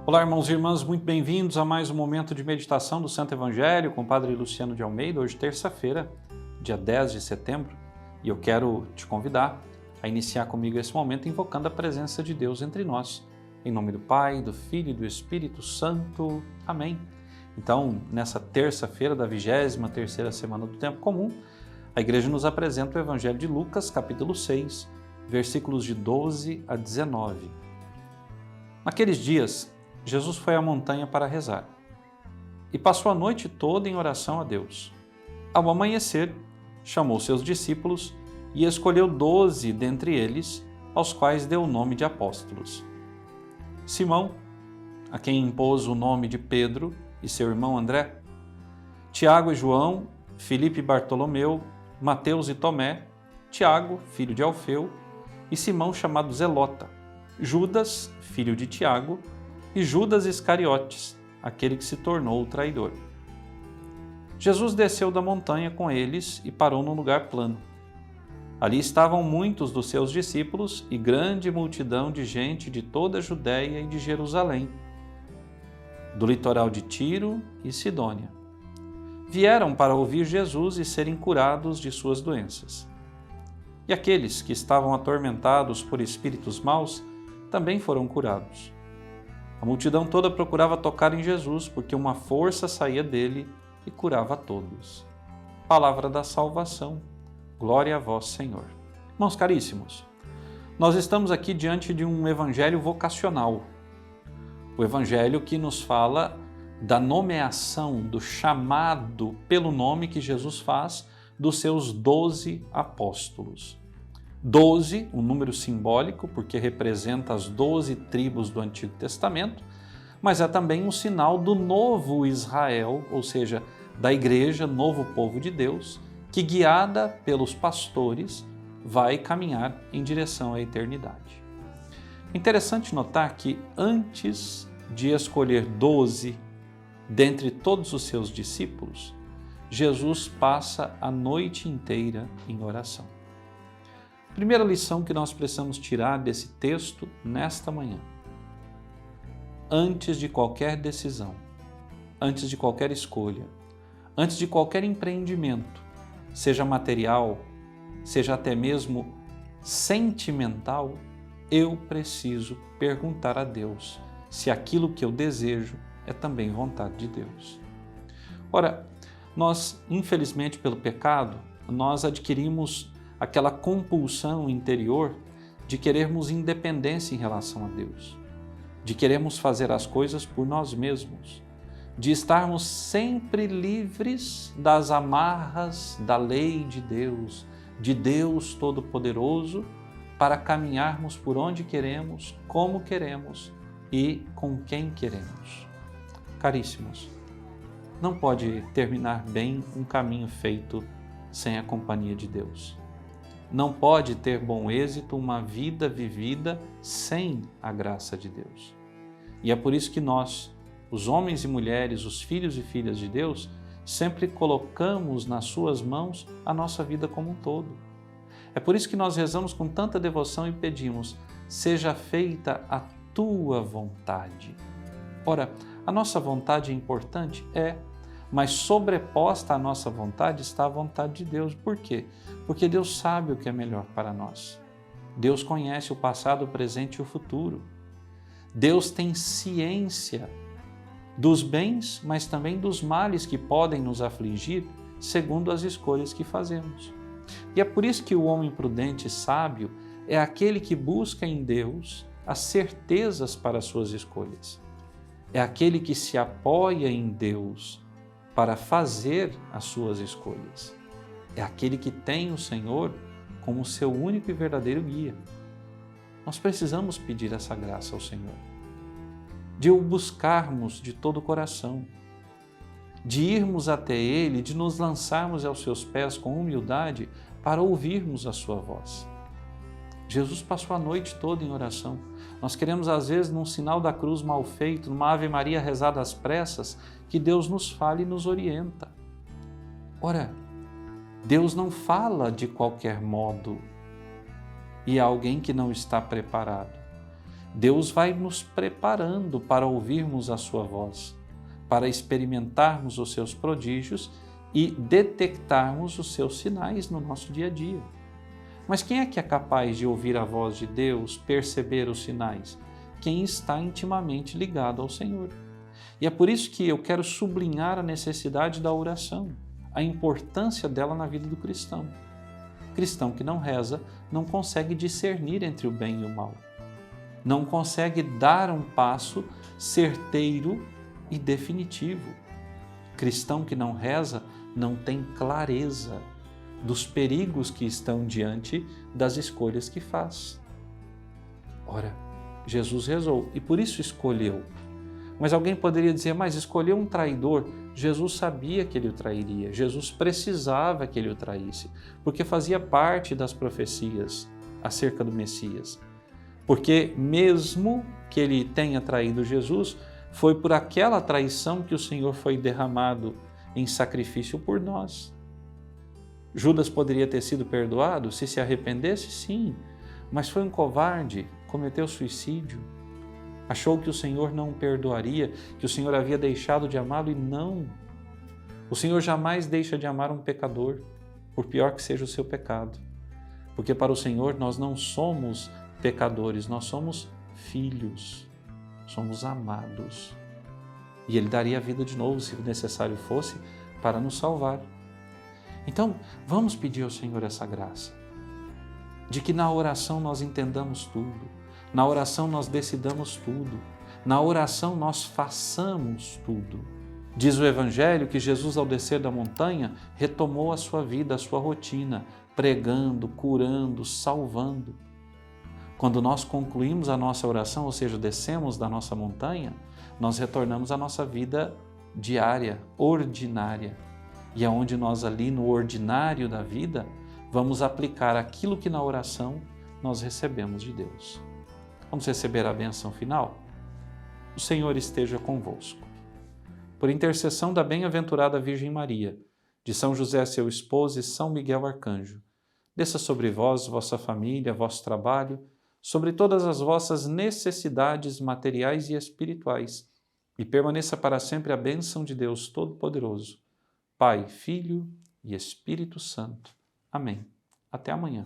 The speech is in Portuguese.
Olá, irmãos e irmãs, muito bem-vindos a mais um momento de meditação do Santo Evangelho com o Padre Luciano de Almeida, hoje terça-feira, dia 10 de setembro, e eu quero te convidar a iniciar comigo esse momento invocando a presença de Deus entre nós, em nome do Pai, do Filho e do Espírito Santo. Amém. Então, nessa terça-feira da 23ª semana do Tempo Comum, a Igreja nos apresenta o Evangelho de Lucas, capítulo 6, versículos de 12 a 19. Naqueles dias, Jesus foi à montanha para rezar e passou a noite toda em oração a Deus. Ao amanhecer, chamou seus discípulos e escolheu 12 dentre eles, aos quais deu o nome de apóstolos. Simão, a quem impôs o nome de Pedro, e seu irmão André, Tiago e João, Filipe e Bartolomeu, Mateus e Tomé, Tiago, filho de Alfeu, e Simão chamado Zelota, Judas, filho de Tiago, e Judas Iscariotes, aquele que se tornou o traidor. Jesus desceu da montanha com eles e parou num lugar plano. Ali estavam muitos dos seus discípulos e grande multidão de gente de toda a Judéia e de Jerusalém, do litoral de Tiro e Sidônia. Vieram para ouvir Jesus e serem curados de suas doenças. E aqueles que estavam atormentados por espíritos maus também foram curados. A multidão toda procurava tocar em Jesus, porque uma força saía dele e curava a todos. Palavra da salvação. Glória a vós, Senhor. Irmãos caríssimos, nós estamos aqui diante de um evangelho vocacional. O evangelho que nos fala da nomeação, do chamado pelo nome que Jesus faz dos seus 12 apóstolos. 12, um número simbólico, porque representa as 12 tribos do Antigo Testamento, mas é também um sinal do novo Israel, ou seja, da igreja, novo povo de Deus, que guiada pelos pastores vai caminhar em direção à eternidade. É interessante notar que antes de escolher 12 dentre todos os seus discípulos, Jesus passa a noite inteira em oração. Primeira lição que nós precisamos tirar desse texto nesta manhã. Antes de qualquer decisão, antes de qualquer escolha, antes de qualquer empreendimento, seja material, seja até mesmo sentimental, eu preciso perguntar a Deus se aquilo que eu desejo é também vontade de Deus. Ora, nós, infelizmente pelo pecado, nós adquirimos aquela compulsão interior de querermos independência em relação a Deus, de querermos fazer as coisas por nós mesmos, de estarmos sempre livres das amarras da lei de Deus Todo-Poderoso, para caminharmos por onde queremos, como queremos e com quem queremos. Caríssimos, não pode terminar bem um caminho feito sem a companhia de Deus. Não pode ter bom êxito uma vida vivida sem a graça de Deus. E é por isso que nós, os homens e mulheres, os filhos e filhas de Deus, sempre colocamos nas suas mãos a nossa vida como um todo. É por isso que nós rezamos com tanta devoção e pedimos: seja feita a tua vontade. Ora, a nossa vontade é importante? É. Mas sobreposta à nossa vontade está a vontade de Deus. Por quê? Porque Deus sabe o que é melhor para nós. Deus conhece o passado, o presente e o futuro. Deus tem ciência dos bens, mas também dos males que podem nos afligir segundo as escolhas que fazemos. E é por isso que o homem prudente e sábio é aquele que busca em Deus as certezas para as suas escolhas. É aquele que se apoia em Deus para fazer as suas escolhas. É aquele que tem o Senhor como seu único e verdadeiro guia. Nós precisamos pedir essa graça ao Senhor, de o buscarmos de todo o coração, de irmos até Ele, de nos lançarmos aos seus pés com humildade para ouvirmos a sua voz. Jesus passou a noite toda em oração. Nós queremos, às vezes, num sinal da cruz mal feito, numa Ave Maria rezada às pressas, que Deus nos fale e nos orienta. Ora, Deus não fala de qualquer modo e a alguém que não está preparado. Deus vai nos preparando para ouvirmos a sua voz, para experimentarmos os seus prodígios e detectarmos os seus sinais no nosso dia a dia. Mas quem é que é capaz de ouvir a voz de Deus, perceber os sinais? Quem está intimamente ligado ao Senhor. E é por isso que eu quero sublinhar a necessidade da oração, a importância dela na vida do cristão. O cristão que não reza não consegue discernir entre o bem e o mal. Não consegue dar um passo certeiro e definitivo. Cristão que não reza não tem clareza dos perigos que estão diante das escolhas que faz. Ora, Jesus rezou e por isso escolheu. Mas alguém poderia dizer, mas escolheu um traidor. Jesus sabia que ele o trairia, Jesus precisava que ele o traísse, porque fazia parte das profecias acerca do Messias. Porque mesmo que ele tenha traído Jesus, foi por aquela traição que o Senhor foi derramado em sacrifício por nós. Judas poderia ter sido perdoado se arrependesse? Sim, mas foi um covarde, cometeu suicídio. Achou que o Senhor não o perdoaria, que o Senhor havia deixado de amá-lo e não. O Senhor jamais deixa de amar um pecador, por pior que seja o seu pecado. Porque para o Senhor nós não somos pecadores, nós somos filhos, somos amados. E Ele daria a vida de novo, se necessário fosse, para nos salvar. Então, vamos pedir ao Senhor essa graça, de que na oração nós entendamos tudo, na oração nós decidamos tudo, na oração nós façamos tudo. Diz o Evangelho que Jesus, ao descer da montanha, retomou a sua vida, a sua rotina, pregando, curando, salvando. Quando nós concluímos a nossa oração, ou seja, descemos da nossa montanha, nós retornamos à nossa vida diária, ordinária. E é onde nós ali no ordinário da vida vamos aplicar aquilo que na oração nós recebemos de Deus. Vamos receber a bênção final? O Senhor esteja convosco. Por intercessão da bem-aventurada Virgem Maria, de São José, seu esposo, e São Miguel Arcanjo, desça sobre vós, vossa família, vosso trabalho, sobre todas as vossas necessidades materiais e espirituais, e permaneça para sempre a bênção de Deus Todo-Poderoso, Pai, Filho e Espírito Santo. Amém. Até amanhã.